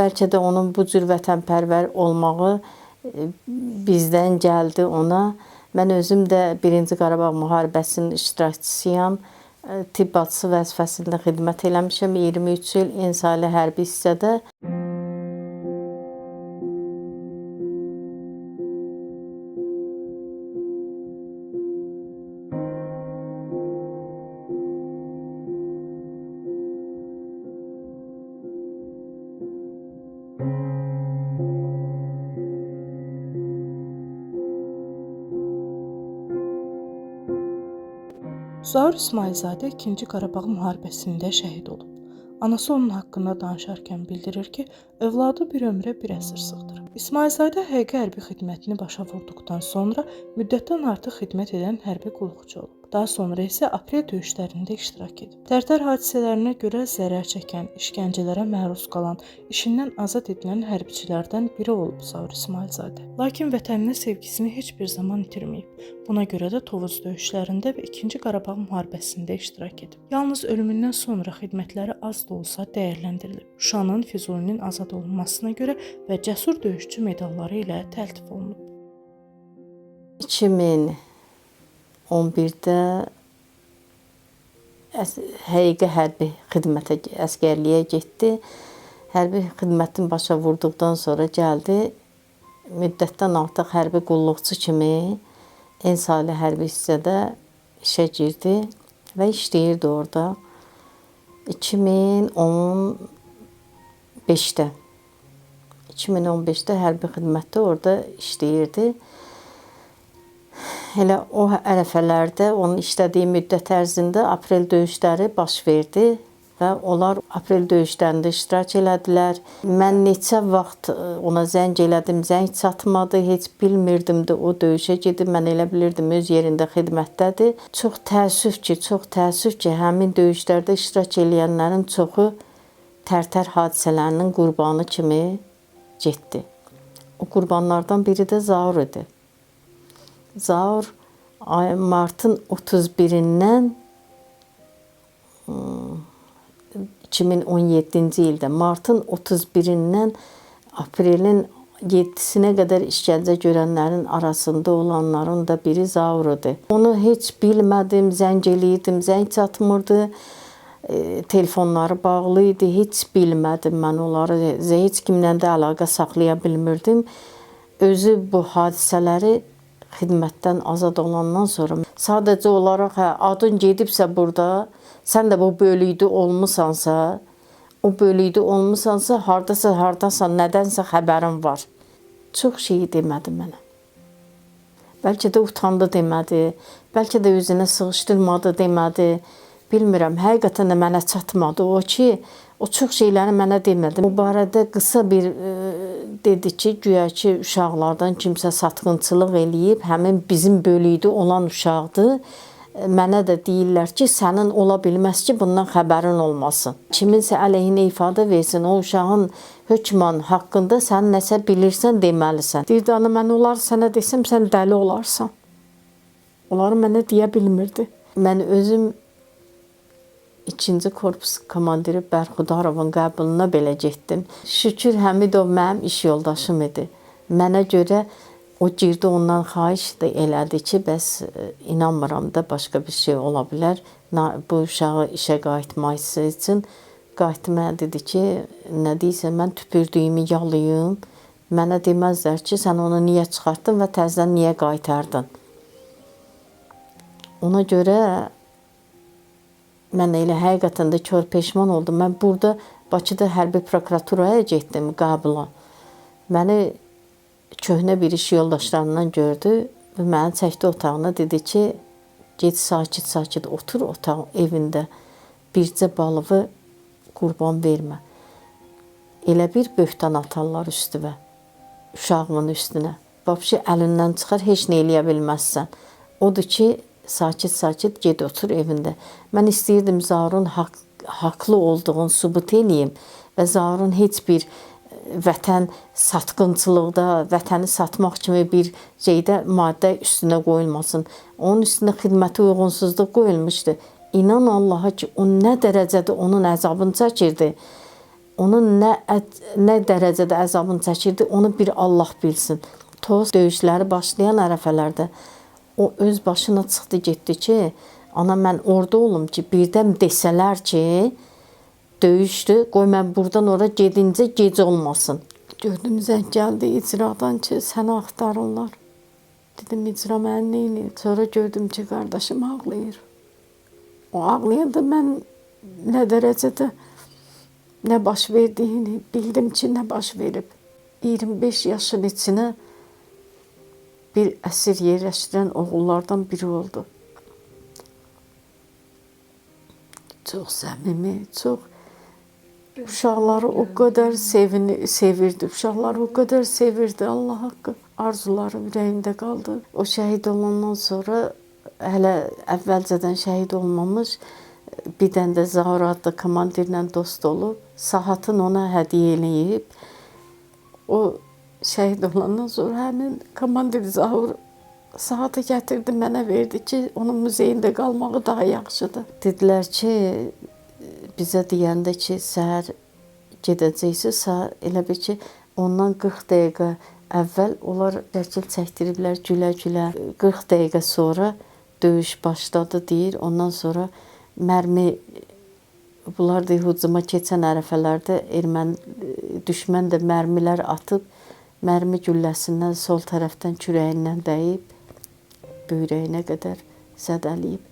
Bəlkə də onun bu cür vətənpərvər olmağı bizdən gəldi ona. Mən özüm də 1-ci Qarabağ müharibəsinin iştirakçısıyam. Tibb bacısı vəzifəsində xidmət eləmişəm 23 il Ensali hərbi hissədə. Zaur İsmailzadə 2-ci Qarabağ müharibəsində şəhid olub. Anası onun haqqında danışarkən bildirir ki, övladı bir ömrə bir əsr sığdırıb. İsmailzadə həqiqi hərbi xidmətini başa vurduqdan sonra müddətdən artıq xidmət edən hərbi qulluqçu olub. Daha sonra isə aprel döyüşlərində iştirak edib. Tərtər hadisələrinə görə zərər çəkən, işgəncələrə məruz qalan, işindən azad edilən hərbiçilərdən biri olub Zaur İsmailzadə. Lakin vətəninə sevgisini heç bir zaman itirməyib. Buna görə də Tovuz döyüşlərində və 2-ci Qarabağ müharibəsində iştirak edib. Yalnız ölümündən sonra xidmətləri az da olsa dəyərləndirilib. Şuşanın, Füzulinin azad olunmasına görə və cəsur döyüşçü medalları ilə təltif olunub. 2011-də həqiqi hərbi xidmətə, əsgərliyə getdi. Hərbi xidmətin başa vurduqdan sonra gəldi. Müddətdən artıq hərbi qulluqçu kimi Ensali hərbi hissədə işə girdi və işləyirdi orada. 2015-də hərbi xidmətdə orada işləyirdi. Elə o ərəfələrdə onun işlədiyi müddət ərzində aprel döyüşləri baş verdi və onlar aprel döyüşlərində iştirak elədilər. Mən neçə vaxt ona zəng elədim, zəng çatmadı, heç bilmirdim də o döyüşə gedib. Mən elə bilirdim öz yerində xidmətdədir. Çox təəssüf ki, həmin döyüşlərdə iştirak eləyənlərin çoxu Tərtər hadisələrinin qurbanı kimi getdi. O qurbanlardan biri də Zaur idi. Zaur martın 31-dən 2017-ci ildə martın 31-dən aprelin 7-sinə qədər işgəncə görənlərin arasında olanların da biri Zaur idi. Onu heç bilmədim, zəng eləyirdim, zəng çatmırdı, telefonları bağlı idi, heç bilmədim mən onları, heç kimlə də əlaqə saxlaya bilmirdim. Özü bu hadisələri xidmətdən azad olandan sonra sadəcə olaraq adın gedibsə burada, sən də bu bölükdə olmusansa, hardasa, nədənsə xəbərin var. Çox şey demədi mənə. Bəlkə də utandı demədi, bəlkə də özünə sığışdırmadı demədi. Bilmirəm, həqiqətən də mənə çatmadı o ki, o çox şeyləri mənə demədi. Bu barədə qısa bir dedi ki, güya ki, uşaqlardan kimsə satqınçılıq eləyib, həmin bizim bölükdə olan uşaqdır. Mənə də deyirlər ki, sənin ola bilməz ki, bundan xəbərin olmasın. Kiminsə əleyhinə ifadə versin, o uşağın hökmən haqqında sən nəsə bilirsən, deməlisən. Deyirdi, ana, mən onları sənə desəm, sən dəli olarsan. Onları mənə deyə bilmirdi. Mən özüm 2-ci korpus komandiri Bərxudarovun qəbuluna belə getdim. Şükür Həmidov mənim iş yoldaşım idi. Mənə görə o girdi, ondan xahiş də elədi ki, bəs inanmıram da başqa bir şey ola bilər. Bu uşağı işə qayıtması üçün qayıtmaya dedi ki, nə deyirsən, mən tüpürdüyümü yalayım. Mənə deməzlər ki, sən onu niyə çıxartdın və təzədən niyə qaytardın. Ona görə mən elə həqiqətən də kör peşman oldum. Mən burada Bakıda hərbi prokuraturaya getdim qəbula. Məni köhnə bir iş yoldaşlarından gördü və məni çəkdi otağına, dedi ki, get sakit-sakit otur otağın evində, bircə balığı qurban vermə. Elə bir böhtan atarlar üstüvə, uşağımın üstünə. Babşı əlindən çıxar, heç nə eləyə bilməzsən. Odur ki, sakit-sakit ged otur evində. Mən istəyirdim Zaurun haqlı olduğunu sübut eləyim və Zaurun heç bir vətən satqınçılıqda, vətəni satmaq kimi bir şeydə maddə üstünə qoyulmasın. Onun üstünə xidməti uyğunsuzluq qoyulmuşdu. İnan Allaha ki, o nə dərəcədə onun əzabını çəkirdi. Onun nə dərəcədə əzabını çəkirdi, onu bir Allah bilsin. Tovuz döyüşləri başlayan ərəfələrdə o öz başına çıxdı getdi ki, ana mən orada olum ki, birdən desələr ki, döyüşdü, qoy mən buradan ora gedincə gec olmasın. Gördüm zəng gəldi icradan ki, səni axtarırlar. Dedim icra məni neynir? Sonra gördüm ki, qardaşım ağlayır. O ağlayanda mən nə dərəcədə nə baş verdiyini bildim ki, nə baş verib. 25 yaşın içinə bir əsir yerləşdirən oğullardan biri oldu. Çox səmimi, çox uşaqları o qədər sevirdi. Uşaqları o qədər sevirdi. Allah haqqı. Arzuları ürəyində qaldı. O şəhid olandan sonra hələ əvvəlcədən şəhid olmamış bir dənə də Zaur adlı komandirlə dost olub, saatın ona hədiyyə eləyib. O şəhid olandan sonra həmin komandir Zaur saatı gətirdi, mənə verdi ki, onun muzeyində qalmağı daha yaxşıdır. Dedilər ki, bizə deyəndə ki, səhər gedəcəksiniz, elə bir ki, ondan 40 dəqiqə əvvəl onlar şəkil çəkdiriblər gülə-gülə. 40 dəqiqə sonra döyüş başladı deyir. Ondan sonra mərmi, bunlar da hücuma keçən ərəfələrdə düşmən də mərmilər atıb, mərmi gülləsindən sol tərəfdən kürəyindən dəyib, böyrəyinə qədər zədələyib.